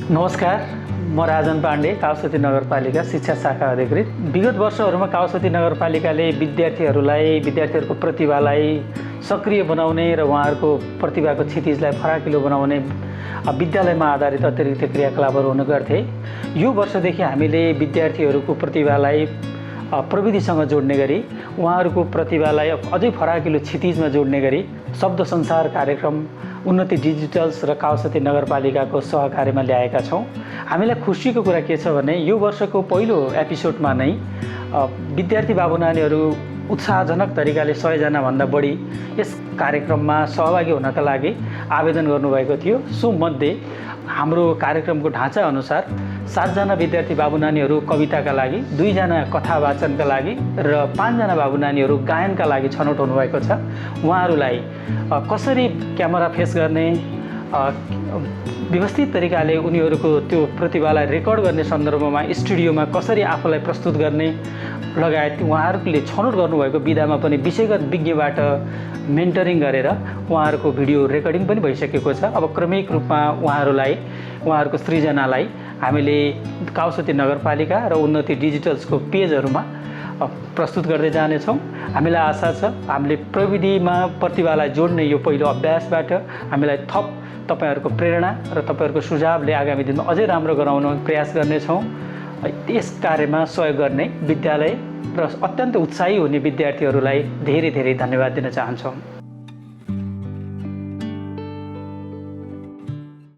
नमस्कार, म राजन पाण्डे, काउसती नगरपालिका शिक्षा शाखा अधिकृत। विगत वर्षहरूमा काउसती नगरपालिकाले विद्यार्थीहरूको प्रतिभालाई सक्रिय बनाउने र उहाँहरूको प्रतिभाको क्षितिजलाई फराकिलो बनाउने विद्यालयमा आधारित अतिरिक्त क्रियाकलापहरू हुने गर्थे। यो वर्षदेखि हामीले विद्यार्थीहरूको प्रतिभालाई प्रविधिसँग जोड्ने गरी उहाँहरूको प्रतिभालाई अझै फराकिलो क्षितिजमा जोड्ने गरी शब्द संसार कार्यक्रम उन्नति डिजिटल्स र काउसती नगरपालिकाको सहकार्यमा ल्याएका छौँ। हामीलाई खुसीको कुरा के छ भने यो वर्षको पहिलो एपिसोडमा नै विद्यार्थी बाबु नानीहरू उत्साहजनक तरिकाले 100 जनाभन्दा बढी यस कार्यक्रममा सहभागी हुनका लागि आवेदन गर्नुभएको थियो। सो मध्ये हाम्रो कार्यक्रमको ढाँचा अनुसार 7 जना विद्यार्थी बाबु नानीहरू कविताका लागि, 2 जना कथा वाचनका लागि र 5 जना बाबु नानीहरू गायनका लागि छनौट हुनुभएको छ। उहाँहरूलाई कसरी क्यामेरा फेस गर्ने, व्यवस्थित तरिकाले उनीहरूको त्यो प्रतिभालाई रेकर्ड गर्ने सन्दर्भमा स्टुडियोमा कसरी आफूलाई प्रस्तुत गर्ने लगायत उहाँहरूले छनौट गर्नुभएको विधामा पनि विषयगत विज्ञबाट मेन्टरिङ गरेर उहाँहरूको भिडियो रेकर्डिङ पनि भइसकेको छ। अब क्रमिक रूपमा उहाँहरूको सृजनालाई हामीले काउसती नगरपालिका र उन्नति डिजिटल्सको पेजहरूमा प्रस्तुत गर्दै जानेछौँ। हामीलाई आशा छ हामीले प्रविधिमा प्रतिभालाई जोड्ने यो पहिलो अभ्यासबाट हामीलाई थप तपाईहरूको प्रेरणा र तपाईहरूको सुझावले आगामी दिनमा अझै राम्रो गराउन प्रयास गर्नेछौँ। यस कार्यमा सहयोग गर्ने विद्यालय र अत्यन्त उत्साही हुने विद्यार्थीहरूलाई धेरै धेरै धन्यवाद दिन चाहन्छौँ।